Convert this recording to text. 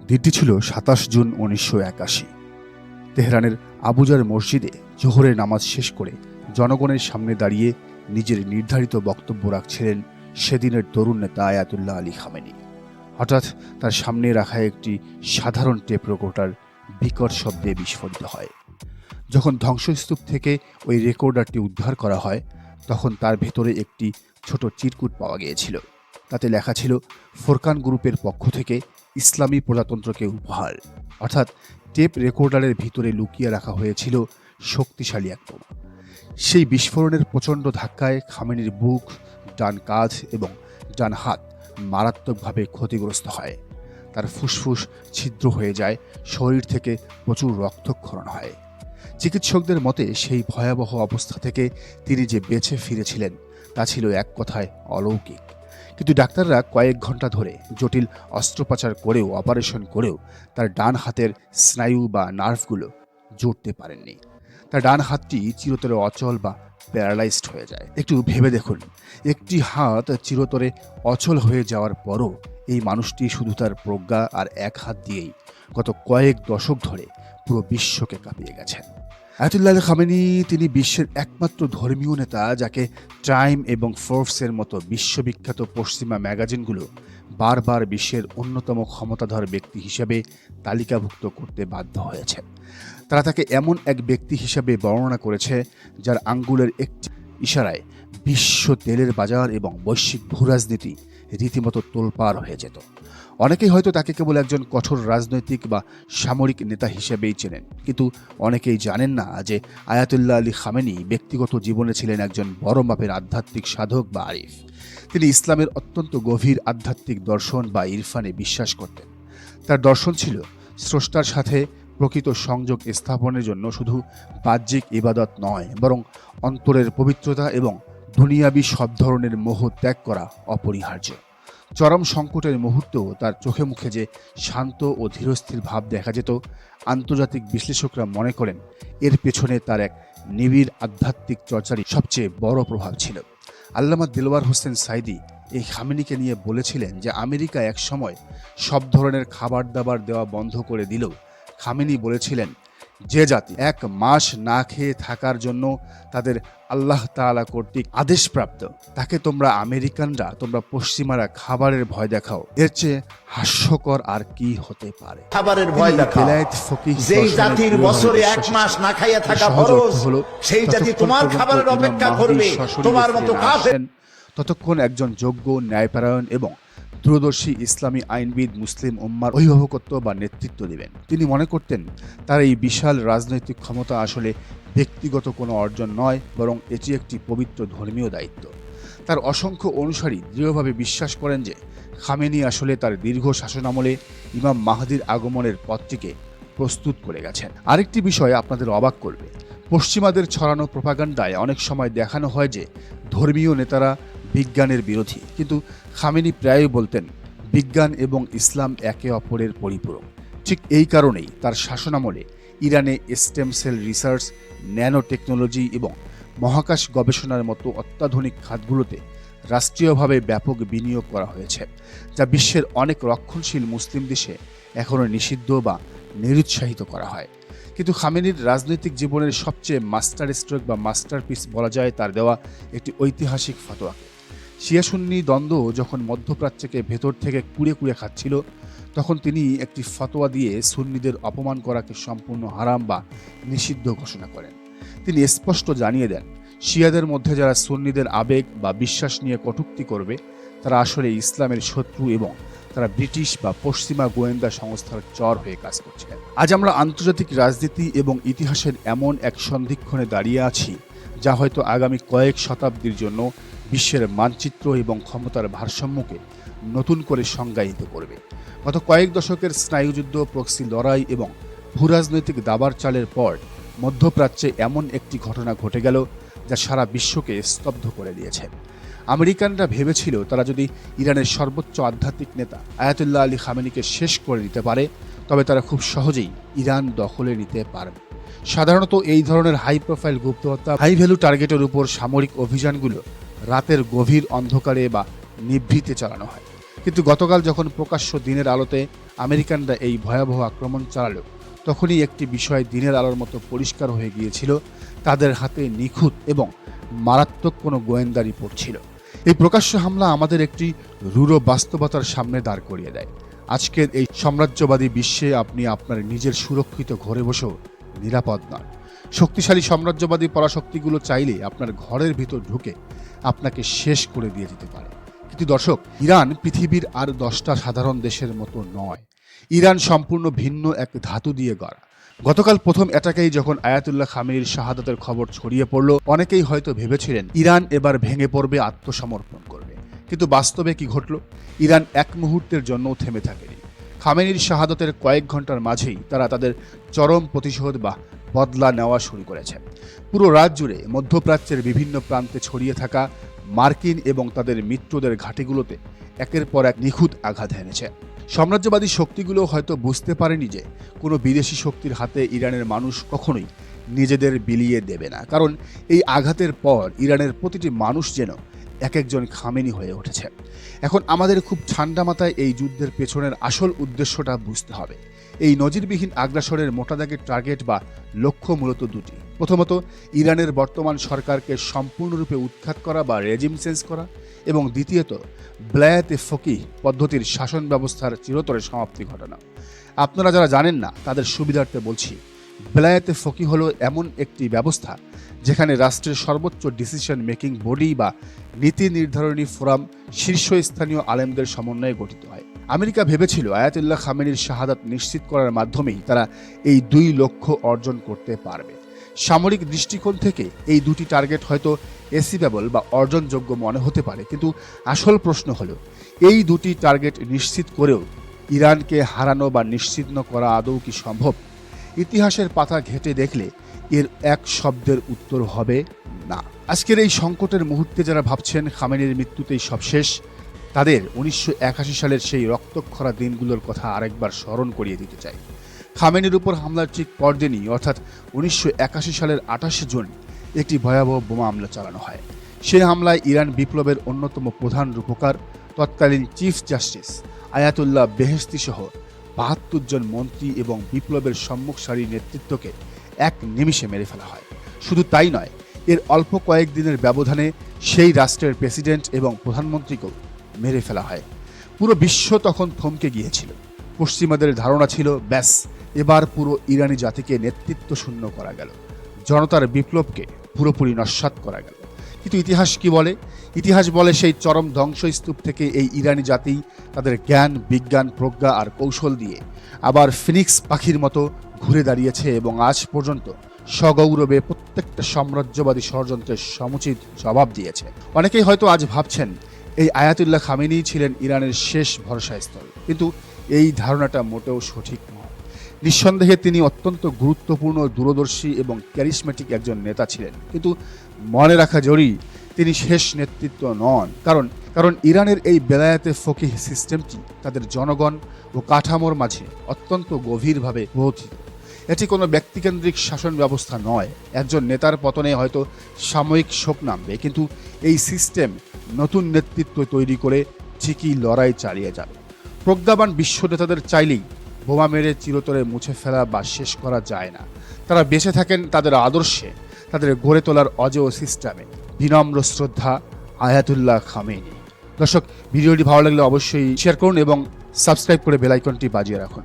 দিনটি ছিল ২৭ জুন ১৯৮১। তেহরানের আবুজার মসজিদে জোহরের নামাজ শেষ করে জনগণের সামনে দাঁড়িয়ে নিজের নির্ধারিত বক্তব্য রাখছিলেন সেদিনের তরুণ নেতা আয়াতুল্লাহ আলী খামেনি। হঠাৎ তার সামনে রাখা একটি সাধারণ টেপ রেকর্ডার বিকট শব্দে বিস্ফোরিত হয়। যখন ধ্বংসস্তূপ থেকে ওই রেকর্ডারটি উদ্ধার করা হয়, তখন তার ভেতরে একটি ছোট চিরকুট পাওয়া গিয়েছিল। তাতে লেখা ছিল, ফোরকান গ্রুপের পক্ষ থেকে ইসলামী প্রজাতন্ত্রকে উপহার। অর্থাৎ টেপ রেকর্ডারের ভিতরে লুকিয়ে রাখা হয়েছিল শক্তিশালী এক বোমা। সেই বিস্ফোরণের প্রচণ্ড ধাক্কায় খামেনির বুক, ডান কাঁধ এবং ডান হাত মারাত্মকভাবে ক্ষতিগ্রস্ত হয়। তার ফুসফুস ছিদ্র হয়ে যায়, শরীর থেকে প্রচুর রক্তক্ষরণ হয়। চিকিৎসকদের মতে সেই ভয়াবহ অবস্থা থেকে তিনি যে বেঁচে ফিরেছিলেন তা ছিল এক কথায় অলৌকিক। কিন্তু ডাক্তাররা কয়েক ঘন্টা ধরে জটিল অস্ত্রোপচার করেও, অপারেশন করেও তার ডান হাতের স্নায়ু বা নার্ভগুলো জুড়তে পারেননি। তার ডান হাতটি চিরতরে অচল বা প্যারালাইজড হয়ে যায়। একটু ভেবে দেখুন, একটি হাত চিরতরে অচল হয়ে যাওয়ার পরও এই মানুষটি শুধু তার প্রজ্ঞা আর এক হাত দিয়েই গত কয়েক দশক ধরে পুরো বিশ্বকে কাঁপিয়ে গেছেন। আয়াতুল্লাহ আলী খামেনি তিনি বিশ্বের একমাত্র ধর্মীয় নেতা যাকে টাইম এবং ফোর্বসের মতো বিশ্ববিখ্যাত পশ্চিমা ম্যাগাজিনগুলো বারবার বিশ্বের অন্যতম ক্ষমতাধর ব্যক্তি হিসেবে তালিকাভুক্ত করতে বাধ্য হয়েছে। তারা তাকে এমন এক ব্যক্তি হিসেবে বর্ণনা করেছে যার আঙ্গুলের একটি ইশারায় বিশ্ব তেলের বাজার এবং বৈশ্বিক ভূরাজনীতি রীতিমতো তোলপাড় হয়ে যেত। অনেকেই হয়তো তাকে কেবল একজন কঠোর রাজনৈতিক বা সামরিক নেতা হিসেবেই চেনেন, কিন্তু অনেকেই জানেন না যে আয়াতুল্লাহ আলী খামেনি ব্যক্তিগত জীবনে ছিলেন একজন বড় মাপের আধ্যাত্মিক সাধক বা আরিফ। তিনি ইসলামের অত্যন্ত গভীর আধ্যাত্মিক দর্শন বা ইরফানে বিশ্বাস করতেন। তার দর্শন ছিল স্রষ্টার সাথে প্রকৃত সংযোগ স্থাপনের জন্য শুধু বাহ্যিক ইবাদত নয়, বরং অন্তরের পবিত্রতা এবং দুনিয়াবি সব ধরনের মোহ ত্যাগ করা অপরিহার্য। চরম সংকটের মুহূর্তেও তার চোখে মুখে যে শান্ত ও ধীরস্থির ভাব দেখা যেত, আন্তর্জাতিক বিশ্লেষকরা মনে করেন এর পেছনে তার এক নিবিড় আধ্যাত্মিক চর্চারই সবচেয়ে বড় প্রভাব ছিল। আল্লামা দিলওয়ার হোসেন সাইদি এই খামেনিকে নিয়ে বলেছিলেন যে আমেরিকা এক সময় সব ধরনের খাবার দাবার দেওয়া বন্ধ করে দিলেও খামেনি বলেছিলেন, যে জাতি এক মাস না খেয়ে থাকার জন্য তাদের আল্লাহ তাআলা কর্তৃক আদেশপ্রাপ্ত, তাকে তোমরা আমেরিকানরা, তোমরা পশ্চিমারা খাবারের ভয় দেখাও, এর চেয়ে হাস্যকর আর কি হতে পারে? খাবারের ভয় দেখাও। যেই জাতির বছরে এক মাস না খাইয়া থাকা ফরজ, সেই জাতি তোমার খাবারের অপেক্ষা করবে, তোমার মতো কাফের। ততক্ষণ একজন যোগ্য, ন্যায়পরায়ণ এবং দূরদর্শী ইসলামী আইনবিদ মুসলিম উম্মার অভিভাবকত্ব বা নেতৃত্ব দিবেন। তিনি মনে করতেন তার এই বিশাল রাজনৈতিক ক্ষমতা আসলে ব্যক্তিগত কোনো অর্জন নয়, বরং এটি একটি পবিত্র ধর্মীয় দায়িত্ব। তার অসংখ্য অনুসারী দৃঢ়ভাবে বিশ্বাস করেন যে খামেনি আসলে তার দীর্ঘ শাসনামলে ইমাম মাহদির আগমনের পথটিকে প্রস্তুত করে গেছেন। আরেকটি বিষয় আপনাদের অবাক করবে, পশ্চিমাদের ছড়ানো প্রোপাগান্ডায় অনেক সময় দেখানো হয় যে ধর্মীয় নেতারা বিজ্ঞানের বিরোধী, কিন্তু খামেনি প্রায়ই বলতেন বিজ্ঞান এবং ইসলাম একে অপরের পরিপূরক। ঠিক এই কারণেই তার শাসনামলে ইরানে stem cell research, nano technology এবং মহাকাশ গবেষণার মতো অত্যাধুনিক খাতগুলোতে রাষ্ট্রীয়ভাবে ব্যাপক বিনিয়োগ করা হয়েছে, যা বিশ্বের অনেক রক্ষণশীল মুসলিম দেশে এখনও নিষিদ্ধ বা নিরুৎসাহিত করা হয়। কিন্তু খামেনির রাজনৈতিক জীবনের সবচেয়ে মাস্টার স্ট্রোক বা মাস্টারপিস বলা যায় তার দেওয়া একটি ঐতিহাসিক ফতোয়াকে। শিয়া সুন্নি দ্বন্দ্ব যখন মধ্যপ্রাচ্যকে ভেতর থেকে কুড়ে কুড়ে খাচ্ছিল, তখন তিনি একটি ফতোয়া দিয়ে সুন্নিদের অপমান করাকে সম্পূর্ণ হারাম বা নিষিদ্ধ ঘোষণা করেন। তিনি স্পষ্ট জানিয়ে দেন, শিয়াদের মধ্যে যারা সুন্নিদের আবেগ বা বিশ্বাস নিয়ে কটূক্তি করবে তারা আসলে ইসলামের শত্রু এবং তারা ব্রিটিশ বা পশ্চিমা গোয়েন্দা সংস্থার চর হয়ে কাজ করছে। আজ আমরা আন্তর্জাতিক রাজনীতি এবং ইতিহাসের এমন এক সন্ধিক্ষণে দাঁড়িয়ে আছি যা হয়তো আগামী কয়েক শতাব্দীর জন্য বিশ্বের মানচিত্র এবং ক্ষমতার ভারসাম্যকে নতুন করে সংজ্ঞায়িত করবে। গত কয়েক দশকের স্নায়ুযুদ্ধ, প্রক্সি লড়াই এবং ভূরাজনৈতিক দাবার চালের পর মধ্যপ্রাচ্যে এমন একটি ঘটনা ঘটে গেল যা সারা বিশ্বকে স্তব্ধ করে দিয়েছে। আমেরিকানরা ভেবেছিল তারা যদি ইরানের সর্বোচ্চ আধ্যাত্মিক নেতা আয়াতুল্লাহ আলী খামেনিকে শেষ করে দিতে পারে, তবে তারা খুব সহজেই ইরান দখলে নিতে পারবে। সাধারণত এই ধরনের হাই প্রোফাইল গুপ্তহত্যা, হাই ভ্যালু টার্গেটের উপর সামরিক অভিযানগুলো রাতের গভীর অন্ধকারে বা নিভৃতে চালানো হয়। কিন্তু গতকাল যখন প্রকাশ্য দিনের আলোতে আমেরিকানরা এই ভয়াবহ আক্রমণ চালালো, তখনই একটি বিষয় দিনের আলোর মতো পরিষ্কার হয়ে গিয়েছিল, তাদের হাতে নিখুঁত এবং মারাত্মক কোনো গোয়েন্দা রিপোর্ট ছিল। এই প্রকাশ্য হামলা আমাদের একটি রূঢ় বাস্তবতার সামনে দাঁড় করিয়ে দেয়। আজকের এই সাম্রাজ্যবাদী বিশ্বে আপনি আপনার নিজের সুরক্ষিত ঘরে বসেও নিরাপদ নন। শক্তিশালী সাম্রাজ্যবাদী পরাশক্তিগুলো চাইলে আপনার ঘরের ভিতর ঢুকে আপনাকে শেষ করে দিয়ে যেতে পারে। কিন্তু দর্শক, ইরান পৃথিবীর আর 10টা সাধারণ দেশের মতো নয়। ইরান সম্পূর্ণ ভিন্ন এক ধাতু দিয়ে গড়া। গতকাল প্রথম অ্যাটাকেই যখন আয়াতুল্লাহ খামেনির শাহাদাতের খবর ছড়িয়ে পড়ল, অনেকেই হয়তো ভেবেছিলেন ইরান এবার ভেঙে পড়বে, আত্মসমর্পণ করবে। কিন্তু বাস্তবে কি ঘটল? ইরান এক মুহূর্তের জন্যও থেমে থাকেনি। খামেনির শাহাদাতের কয়েক ঘন্টার মাঝেই তারা তাদের চরম প্রতিশোধ বা বদলা নেওয়া শুরু করেছে। পুরো রাত জুড়ে মধ্যপ্রাচ্যের বিভিন্ন প্রান্তে ছড়িয়ে থাকা মার্কিন এবং তাদের মিত্রদের ঘাঁটিগুলোতে একের পর এক নিখুঁত আঘাত হেনেছে। সাম্রাজ্যবাদী শক্তিগুলো হয়তো বুঝতে পারেনি যে কোনো বিদেশি শক্তির হাতে ইরানের মানুষ কখনোই নিজেদের বিলিয়ে দেবে না, কারণ এই আঘাতের পর ইরানের প্রতিটি মানুষ যেন এক একজন খামেনি হয়ে উঠেছে। এখন আমাদের খুব ঠান্ডা মাথায় এই যুদ্ধের পেছনের আসল উদ্দেশ্যটা বুঝতে হবে। এই নজিরবিহীন আগ্রাসনের মোটা দাগের টার্গেট বা লক্ষ্য মূলত দুটি। প্রথমত, ইরানের বর্তমান সরকারকে সম্পূর্ণরূপে উৎখাত করা বা রেজিম চেঞ্জ করা, এবং দ্বিতীয়ত বেলায়েতে ফকিহ পদ্ধতির শাসন ব্যবস্থার চিরতরে সমাপ্তি ঘটানো। আপনারা যারা জানেন না তাদের সুবিধার্থে বলছি, বেলায়েতে ফকিহ হলো এমন একটি ব্যবস্থা যেখানে রাষ্ট্রের সর্বোচ্চ ডিসিশন মেকিং বডি বা নীতি নির্ধারণী ফোরাম শীর্ষস্থানীয় আলেমদের সমন্বয়ে গঠিত হয়। আমেরিকা ভেবেছিল আয়াতুল্লাহ খামেনির শাহাদাত নিশ্চিত করার মাধ্যমেই তারা এই 2 লক্ষ্য অর্জন করতে পারবে। সামরিক দৃষ্টিকোণ থেকে এই দুটি টার্গেট হয়তো অ্যাচিভেবল বা অর্জনযোগ্য মনে হতে পারে, কিন্তু আসল প্রশ্ন হলো এই দুটি টার্গেট নিশ্চিত করেও ইরানকে হারানো বা নিশ্চিহ্ন করা আদৌ কি সম্ভব? ইতিহাসের পাতা ঘেঁটে দেখলে এর এক শব্দের উত্তর হবে না। আজকের এই সংকটের মুহূর্তে যারা ভাবছেন খামেনির মৃত্যুতেই সব শেষ, তাদের 1981 সালের সেই রক্তক্ষরা দিনগুলোর কথা আরেকবার স্মরণ করিয়ে দিতে চাই। খামেনির উপর হামলার ঠিক পরদিনই অর্থাৎ 1981 সালের 28 জুন একটি ভয়াবহ বোমা হামলা চালানো হয়। সেই হামলায় ইরান বিপ্লবের অন্যতম প্রধান রূপকার তৎকালীন চিফ জাস্টিস আয়াতুল্লাহ বেহেশতি সহ 72 জন মন্ত্রী এবং বিপ্লবের সম্মুখ সারির নেতৃত্বকে এক নিমিষে মেরে ফেলা হয়। শুধু তাই নয়, এর অল্প কয়েক দিনের ব্যবধানে সেই রাষ্ট্রের প্রেসিডেন্ট এবং প্রধানমন্ত্রীকেও মেরে ফেলা হয়। পুরো বিশ্ব তখন থমকে গিয়েছিল। পশ্চিমাদের ধারণা ছিল, ব্যাস এবার পুরো ইরানি জাতিকে নেতৃত্ব শূন্য করা গেল, জনতার বিপ্লবকে পুরোপুরি নস্যাৎ করা গেল। কিন্তু ইতিহাস কি বলে? ইতিহাস বলে সেই চরম ধ্বংসস্তূপ থেকে এই ইরানি জাতি তাদের জ্ঞান, বিজ্ঞান, প্রজ্ঞা আর কৌশল দিয়ে আবার ফিনিক্স পাখির মতো ঘুরে দাঁড়িয়েছে এবং আজ পর্যন্ত সগৌরবে প্রত্যেকটা সাম্রাজ্যবাদী ষড়যন্ত্রের সমুচিত জবাব দিয়েছে। অনেকেই হয়তো আজ ভাবছেন এই আয়াতুল্লাহ খামেনি ছিলেন ইরানের শেষ ভরসাস্থল, কিন্তু এই ধারণাটা মোটেও সঠিক নয়। নিঃসন্দেহে তিনি অত্যন্ত গুরুত্বপূর্ণ, দূরদর্শী এবং ক্যারিসমেটিক একজন নেতা ছিলেন, কিন্তু মনে রাখা জরুরি তিনি শেষ নেতৃত্ব নন। কারণ ইরানের এই বেলায়েতে ফকিহ সিস্টেমটি তাদের জনগণ ও কাঠামোর মাঝে অত্যন্ত গভীরভাবে প্রতিষ্ঠিত। এটি কোনো ব্যক্তিকেন্দ্রিক শাসন ব্যবস্থা নয়। একজন নেতার পতনে হয়তো সাময়িক শোক নামবে, কিন্তু এই সিস্টেম নতুন নেতৃত্ব তৈরি করে ঠিকই লড়াই চালিয়ে যাবে। প্রজ্ঞাবান বিশ্ব নেতাদের চাইলেই বোমা মেরে চিরতরে মুছে ফেলা বা শেষ করা যায় না। তারা বেঁচে থাকেন তাদের আদর্শে, তাদের গড়ে তোলার অজেয় সিস্টেমে। বিনম্র শ্রদ্ধা, আয়াতুল্লাহ খামেনি। দর্শক, ভিডিওটি ভালো লাগলে অবশ্যই শেয়ার করুন এবং সাবস্ক্রাইব করে বেল আইকনটি বাজিয়ে রাখুন।